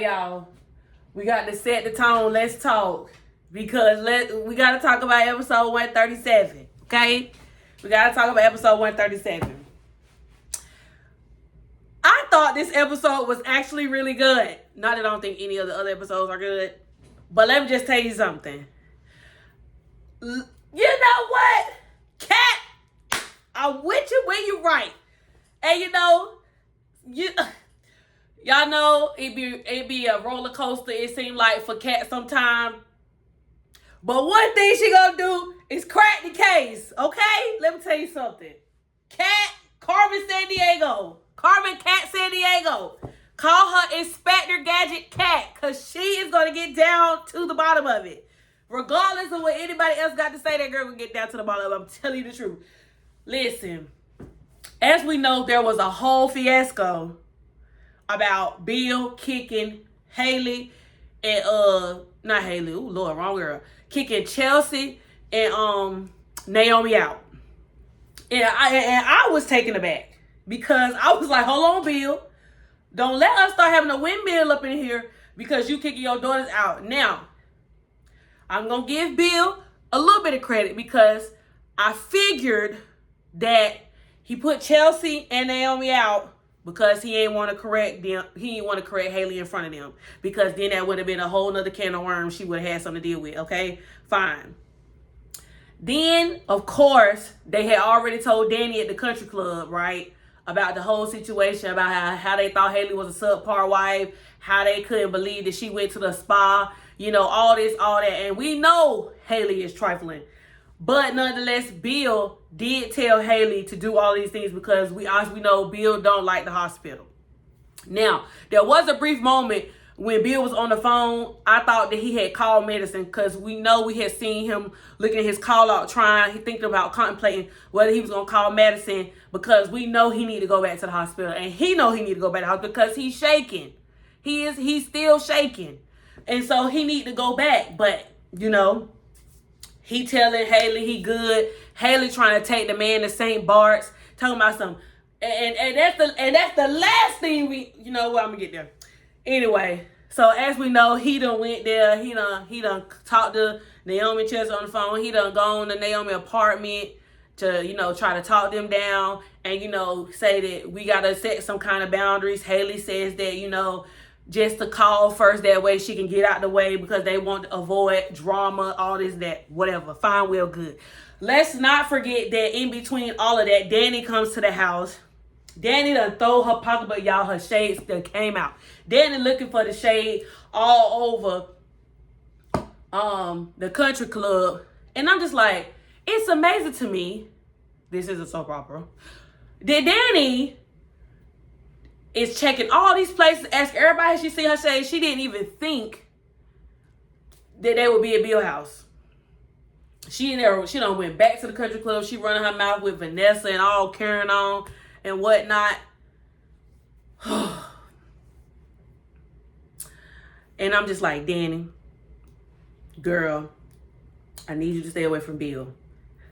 Y'all, we got to set the tone. Let's talk. Because we got to talk about episode 137. Okay? We got to talk about episode 137. I thought this episode was actually really good. Not that I don't think any of the other episodes are good. But let me just tell you something. You know what? Cat, I'm with you when you right. And y'all know it be a roller coaster, it seemed like, for Cat sometime. But one thing she gonna do is crack the case, okay? Let me tell you something. Carmen Cat San Diego. Call her Inspector Gadget Cat, because she is gonna get down to the bottom of it. Regardless of what anybody else got to say, that girl will get down to the bottom of it. I'm telling you the truth. Listen, as we know, there was a whole fiasco about Bill kicking Haley and not Haley, ooh Lord, wrong girl, kicking Chelsea and Naomi out. And I was taken aback because I was like, hold on, Bill, don't let us start having a windmill up in here because you kicking your daughters out. Now, I'm gonna give Bill a little bit of credit because I figured that he put Chelsea and Naomi out because he ain't want to correct them. He didn't want to correct Haley in front of them, because then that would have been a whole nother can of worms she would have had something to deal with. Okay, fine. Then, of course, they had already told Danny at the country club, right, about the whole situation, about how they thought Haley was a subpar wife, how they couldn't believe that she went to the spa, all this, all that. And we know Haley is trifling. But nonetheless, Bill did tell Haley to do all these things because we know Bill don't like the hospital. Now, there was a brief moment when Bill was on the phone. I thought that he had called medicine because we know we had seen him looking at his call out, thinking about contemplating whether he was going to call medicine, because we know he need to go back to the hospital. And he know he need to go back to the hospital because he's shaking. He's still shaking. And so he need to go back. But, he telling Haley he good. Haley trying to take the man to St. Bart's, talking about something. And that's the last thing I'm gonna get there. Anyway, so as we know, he done went there. He done talked to Naomi and Chelsea on the phone. He done gone to Naomi's apartment to, try to talk them down and, say that we gotta set some kind of boundaries. Haley says that, just to call first, that way she can get out the way because they want to avoid drama, all this, that, whatever. Fine, well, good. Let's not forget that in between all of that, Danny comes to the house. Danny done throw her pocketbook, y'all. Her shades that came out. Danny looking for the shade all over the country club. And I'm just like, it's amazing to me, this is a soap opera, that Danny is checking all these places, ask everybody she see her shade. She didn't even think that they would be at Bill house. She done went back to the country club. She running her mouth with Vanessa and all carrying on and whatnot. And I'm just like, Danny, girl, I need you to stay away from Bill.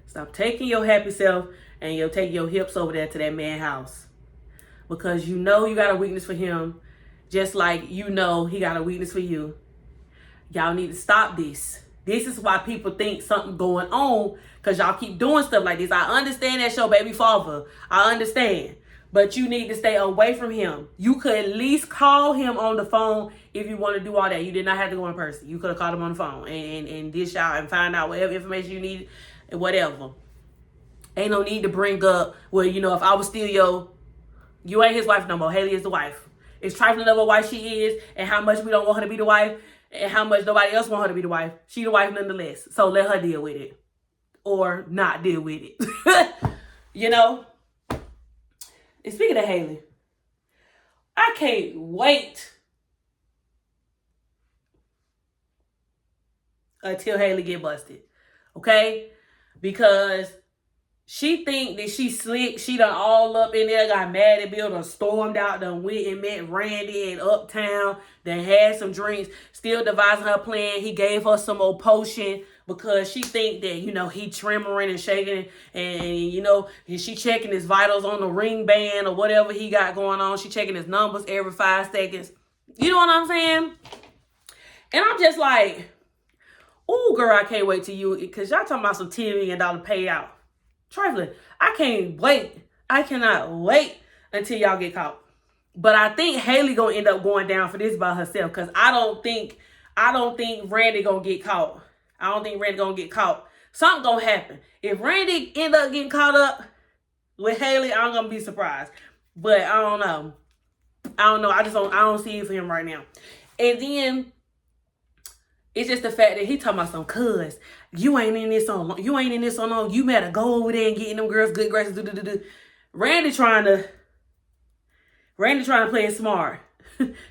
Stop taking your happy self and you'll take your hips over there to that man's house. Because you got a weakness for him, just like he got a weakness for you. Y'all need to stop this. This is why people think something going on, because y'all keep doing stuff like this. I understand that's your baby father. I understand. But you need to stay away from him. You could at least call him on the phone if you want to do all that. You did not have to go in person. You could have called him on the phone and dish out and find out whatever information you need, whatever. Ain't no need to bring up, well, if I was still you ain't his wife no more. Haley is the wife. It's trifling of a wife she is, and how much we don't want her to be the wife, and how much nobody else want her to be the wife. She the wife nonetheless. So let her deal with it. Or not deal with it. And speaking of Haley, I can't wait until Haley get busted. Okay? Because she think that she slick. She done all up in there, got mad at Bill, done stormed out, done went and met Randy in Uptown, then had some drinks, still devising her plan. He gave her some old potion because she think that, he tremoring and shaking and she checking his vitals on the ring band or whatever he got going on. She checking his numbers every 5 seconds. You know what I'm saying? And I'm just like, ooh, girl, I can't wait till you, because y'all talking about some $10 million payout. Trifling. I can't wait. I cannot wait until y'all get caught. But I think Haley gonna end up going down for this by herself, because I don't think Randy gonna get caught. I don't think Randy gonna get caught. Something gonna happen. If Randy end up getting caught up with Haley, I'm gonna be surprised. But I don't know. I don't see it for him right now. And then it's just the fact that he talking about some cuz you ain't in this so long. You better go over there and get in them girls' good graces. Randy trying to play it smart.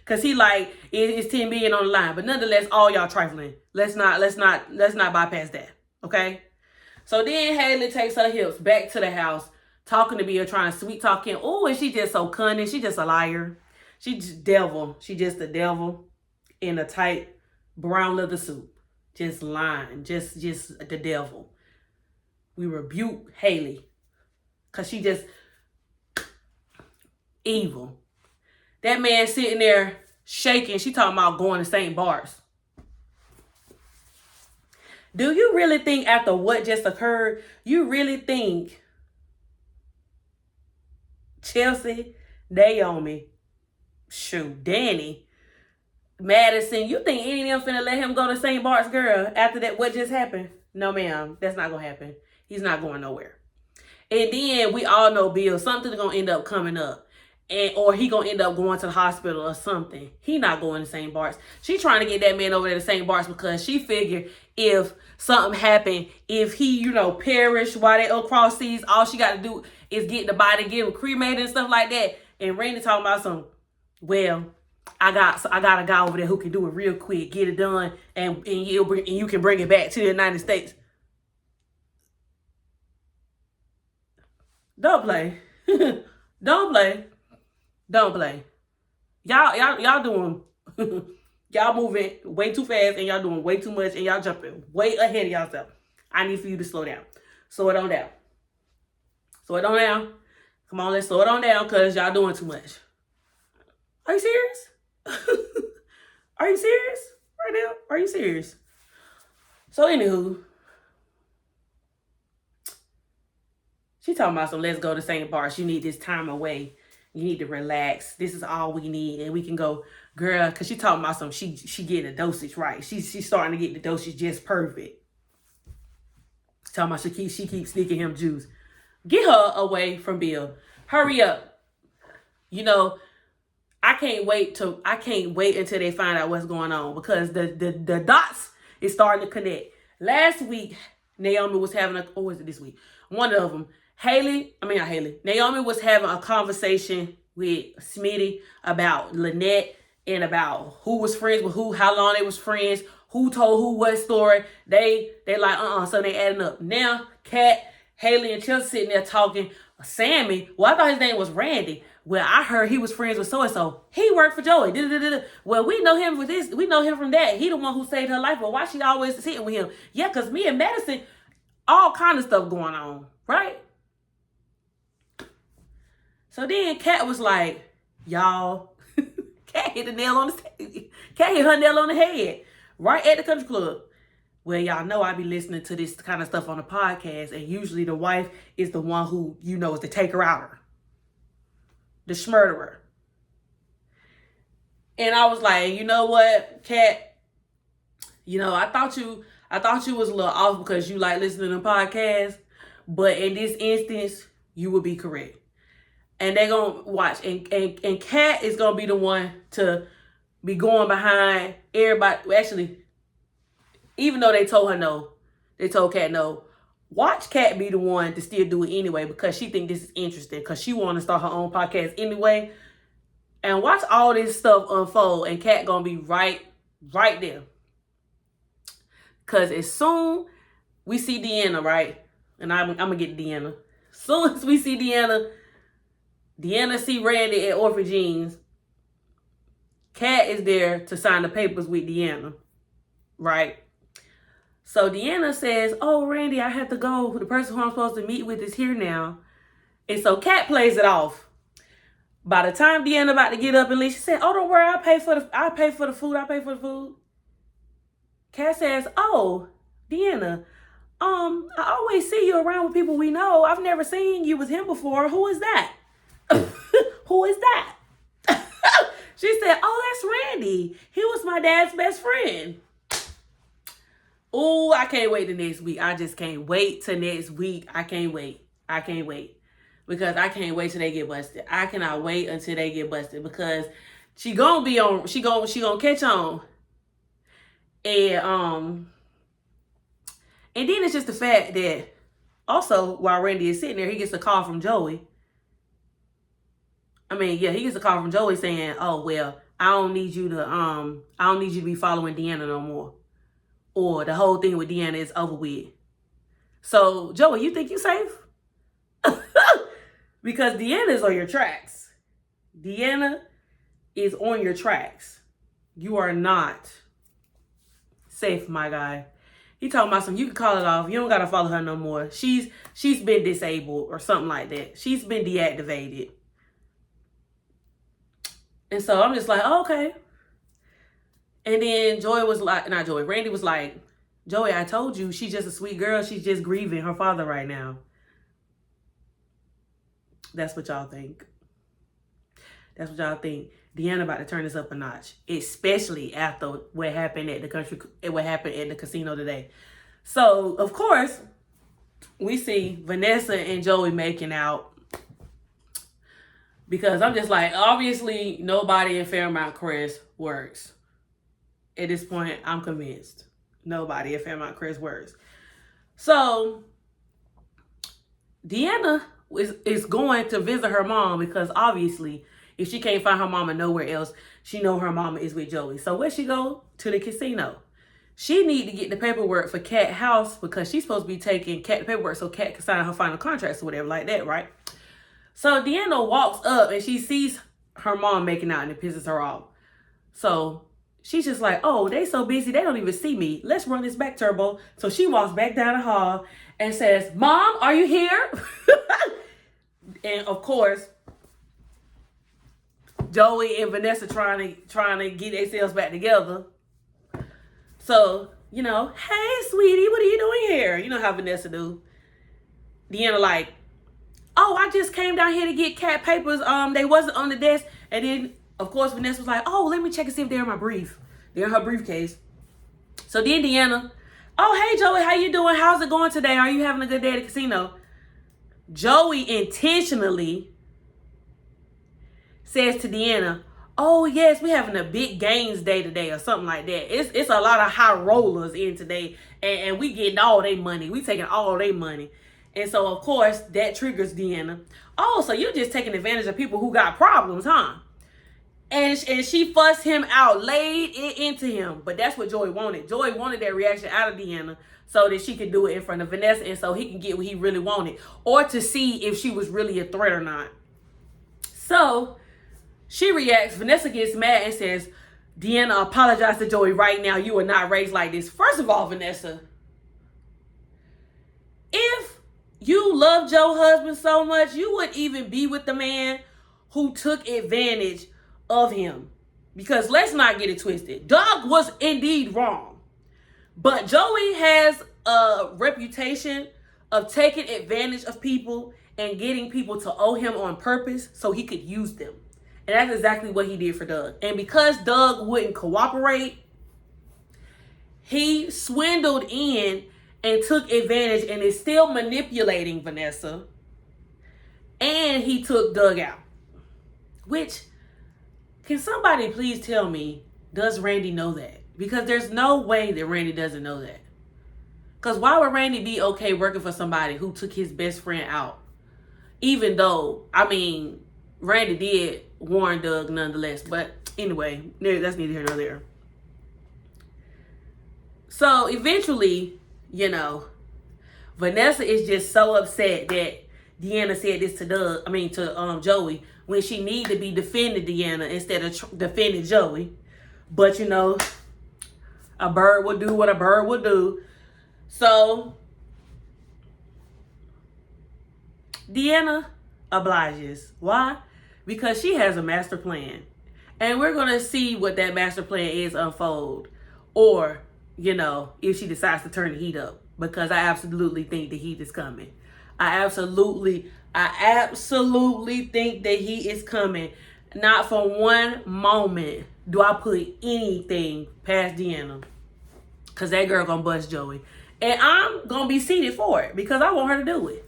Cause he like it's 10 billion on the line. But nonetheless, all y'all trifling. Let's not bypass that. Okay? So then Haley takes her hips back to the house, talking to Bill, trying to sweet talk him. Oh, and she just so cunning. She just a liar. She just devil. She just a devil in a tight brown leather suit. Just lying. Just the devil. We rebuke Haley. Cause she just evil. That man sitting there shaking. She talking about going to St. Bart's. Do you really think after what just occurred, you really think Chelsea, Naomi, Danny, Madison, you think any of them finna let him go to St. Bart's, girl, after that what just happened? No, ma'am. That's not gonna happen. He's not going nowhere. And then we all know Bill, something's gonna end up coming up. Or he gonna end up going to the hospital or something. He not going to St. Bart's. She trying to get that man over there to St. Bart's because she figured if something happened, if he, perished while they across seas, all she got to do is get the body, get him cremated and stuff like that. And Randy talking about some, well, I got a guy over there who can do it real quick, get it done, and you can bring it back to the United States. Don't play. Don't play. Don't play. Y'all doing y'all moving way too fast and y'all doing way too much and y'all jumping way ahead of yourself. I need for you to slow down. Slow it on down. Slow it on down. Come on, let's slow it on down because y'all doing too much. Are you serious? Are you serious right now? Are you serious? So anywho, she talking about some let's go to St. Bart's. You need this time away. You need to relax. This is all we need. And we can go, girl, because she talking about some, she getting the dosage right. She's starting to get the dosage just perfect. Talking about she keeps sneaking him juice. Get her away from Bill. Hurry up. I can't wait until they find out what's going on because the dots is starting to connect. Last week, Naomi was having or was it this week? One of them. Naomi was having a conversation with Smitty about Lynette and about who was friends with who, how long they was friends, who told who what story. They like, so they adding up. Now, Kat, Haley, and Chelsea sitting there talking. Sammy, well, I thought his name was Randy. Well, I heard he was friends with so-and-so. He worked for Joey. Well, we know him with this. We know him from that. He the one who saved her life. But why she always sitting with him? Yeah, because me and Madison, all kind of stuff going on, right? So then Kat was like, y'all, Kat hit her nail on the head right at the country club. Well, y'all know I be listening to this kind of stuff on the podcast, and usually the wife is the one who, is the taker-outer, the schmurderer. And I was like, you know what, Kat? I thought you was a little off because you like listening to podcasts, but in this instance, you would be correct. And they're going to watch. And Kat is going to be the one to be going behind everybody. Well, actually, even though they told her no, they told Kat no. Watch Kat be the one to still do it anyway because she think this is interesting because she want to start her own podcast anyway. And watch all this stuff unfold and Kat going to be right there. Because as soon we see Deanna, right? And I'm going to get Deanna. As soon as we see Deanna see Randy at Orphan Jeans. Kat is there to sign the papers with Deanna, right? So Deanna says, oh, Randy, I have to go. The person who I'm supposed to meet with is here now. And so Kat plays it off. By the time Deanna about to get up and leave, she said, "Oh, don't worry, I'll pay for the food. Kat says, "Oh, Deanna, I always see you around with people we know. I've never seen you with him before. Who is that?" "Who is that?" She said, "Oh, that's Randy. He was my dad's best friend." Oh, I can't wait to next week. I just can't wait till next week. I can't wait. Because I can't wait till they get busted. I cannot wait until they get busted because she gonna be on, she gonna catch on. And then it's just the fact that also while Randy is sitting there, he gets a call from Joey. He gets a call from Joey saying, "Oh, well, I don't need you to be following Deanna no more. Or the whole thing with Deanna is over with." So, Joey, you think you safe? Because Deanna is on your tracks. Deanna is on your tracks. You are not safe, my guy. He talking about you can call it off. You don't gotta follow her no more. She's been disabled or something like that. She's been deactivated. And so I'm just like, oh, okay. And then Randy was like, "Joey, I told you she's just a sweet girl. She's just grieving her father right now." That's what y'all think. Deanna about to turn this up a notch, especially after what happened at the casino today. So, of course, we see Vanessa and Joey making out. Because I'm just like, obviously, nobody in Fairmount Crest works. At this point, I'm convinced. Nobody in Fairmount Crest works. So, Deanna is going to visit her mom because obviously, if she can't find her mama nowhere else, she know her mama is with Joey. So, where she go? To the casino. She need to get the paperwork for Kat house because she's supposed to be taking Kat the paperwork so Kat can sign her final contracts or whatever like that, right? So Deanna walks up and she sees her mom making out and it pisses her off. So she's just like, "Oh, they so busy, they don't even see me. Let's run this back, Turbo." So she walks back down the hall and says, "Mom, are you here?" And of course, Joey and Vanessa trying to get themselves back together. So, "Hey, sweetie, what are you doing here?" You know how Vanessa do. Deanna like, "Oh, I just came down here to get Kat papers. They wasn't on the desk." And then, of course, Vanessa was like, "Oh, let me check and see if they're in my brief. They're in her briefcase." So then Deanna, "Oh, hey, Joey, how you doing? How's it going today? Are you having a good day at the casino?" Joey intentionally says to Deanna, "Oh, yes, we're having a big gains day today," or something like that. It's a lot of high rollers in today, and we getting all their money. We taking all their money. And so, of course, that triggers Deanna. "Oh, so you're just taking advantage of people who got problems, huh?" And she fussed him out, laid it into him. But that's what Joey wanted. Joey wanted that reaction out of Deanna so that she could do it in front of Vanessa and so he can get what he really wanted. Or to see if she was really a threat or not. So she reacts. Vanessa gets mad and says, "Deanna, apologize to Joey right now. You were not raised like this." First of all, Vanessa, if you love Joe's husband so much, you wouldn't even be with the man who took advantage of him. Because let's not get it twisted. Doug was indeed wrong. But Joey has a reputation of taking advantage of people and getting people to owe him on purpose so he could use them. And that's exactly what he did for Doug. And because Doug wouldn't cooperate, he swindled in and took advantage and is still manipulating Vanessa. And he took Doug out. Which, can somebody please tell me, does Randy know that? Because there's no way that Randy doesn't know that. Because why would Randy be okay working for somebody who took his best friend out? Even though, Randy did warn Doug nonetheless. But anyway, that's neither here nor there. So eventually, Vanessa is just so upset that Deanna said this to Joey, when she need to be defending Deanna instead of defending Joey. But a bird will do what a bird will do. So Deanna obliges. Why? because she has a master plan. And we're going to see what that master plan is unfold. Or, if she decides to turn the heat up. Because I absolutely think the heat is coming. I absolutely think that heat is coming. Not for one moment do I put anything past Deanna. Because that girl going to bust Joey. And I'm going to be seated for it. Because I want her to do it.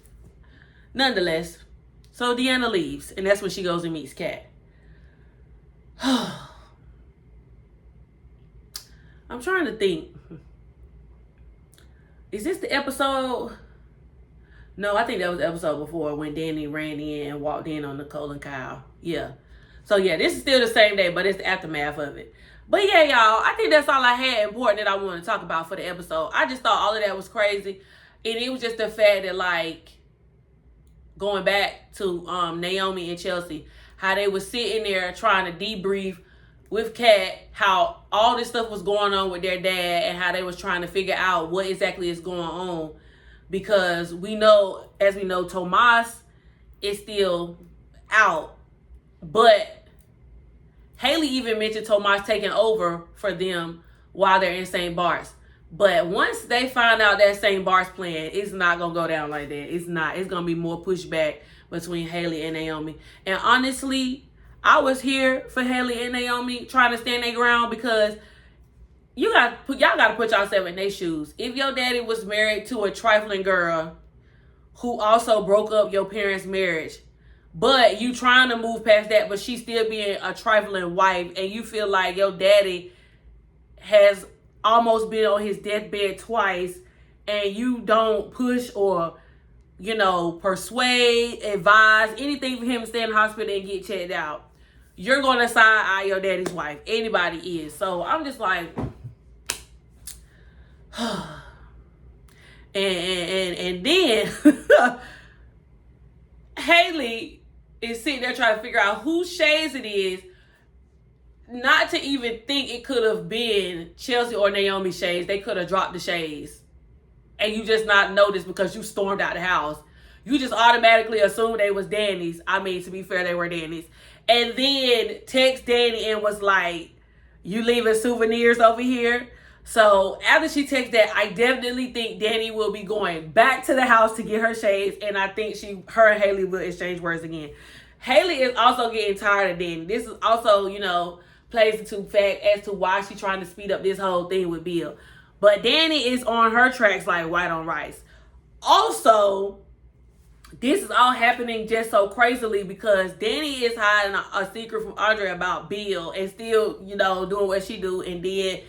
Nonetheless, so Deanna leaves. And that's when she goes and meets Kat. I'm trying to think. Is this the episode? No, I think that was the episode before when Danny ran in and walked in on Nicole and Kyle. Yeah. So yeah, this is still the same day, but it's the aftermath of it. But yeah, y'all, I think that's all I had important that I wanted to talk about for the episode. I just thought all of that was crazy. And it was just the fact that, like, going back to Naomi and Chelsea, how they were sitting there trying to debrief with Kat, how all this stuff was going on with their dad and how they was trying to figure out what exactly is going on. Because we know, Tomas is still out. But Haley even mentioned Tomas taking over for them while they're in St. Bart's. But once they find out that St. Bart's plan, it's not going to go down like that. It's not. It's going to be more pushback between Haley and Naomi. And honestly, I was here for Haley and Naomi trying to stand their ground because y'all got to put yourself in their shoes. If your daddy was married to a trifling girl who also broke up your parents' marriage, but you trying to move past that, but she still being a trifling wife, and you feel like your daddy has almost been on his deathbed twice, and you don't push or, persuade, advise, anything for him to stay in the hospital and get checked out, you're going to side eye your daddy's wife. Anybody is. So I'm just like, and then Haley is sitting there trying to figure out whose shades it is, not to even think it could have been Chelsea or Naomi shades. They could have dropped the shades. And you just not noticed because you stormed out the house. You just automatically assumed they was Danny's. I mean, to be fair, they were Danny's. And then text Danny and was like, you leaving souvenirs over here? So after she texted that, I definitely think Danny will be going back to the house to get her shades. And I think her and Haley will exchange words again. Haley is also getting tired of Danny. This is also, plays into fact as to why she's trying to speed up this whole thing with Bill. But Danny is on her tracks like white on rice. Also, this is all happening just so crazily because Danny is hiding a secret from Andre about Bill and still, doing what she do. And then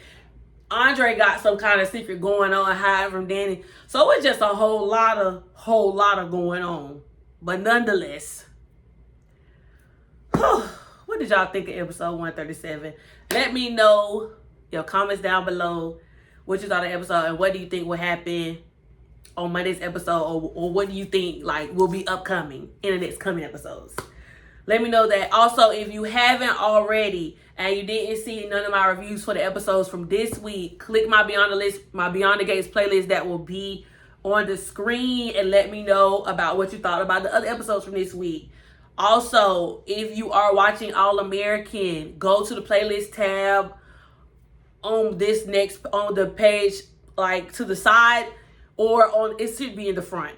Andre got some kind of secret going on hiding from Danny. So it's just a whole lot of going on. But nonetheless, what did y'all think of episode 137? Let me know your comments down below. What you thought of the episode and what do you think will happen on Monday's episode, or what do you think will be upcoming in the next coming episodes? Let me know that. Also, if you haven't already and you didn't see none of my reviews for the episodes from this week, click my Beyond the Gates playlist that will be on the screen and let me know about what you thought about the other episodes from this week. Also, if you are watching All American, go to the playlist tab on the page, to the side, or it should be in the front.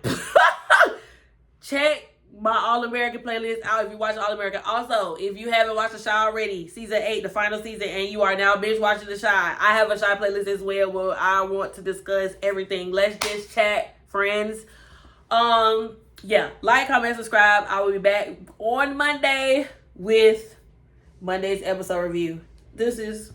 Check my All American playlist out if you watch All American. Also, if you haven't watched The Chi already, season 8, the final season, and you are now binge watching The Chi, I have a Chi playlist as well where I want to discuss everything. Let's just chat, friends. Yeah, like, comment, subscribe. I will be back on Monday with Monday's episode review. This is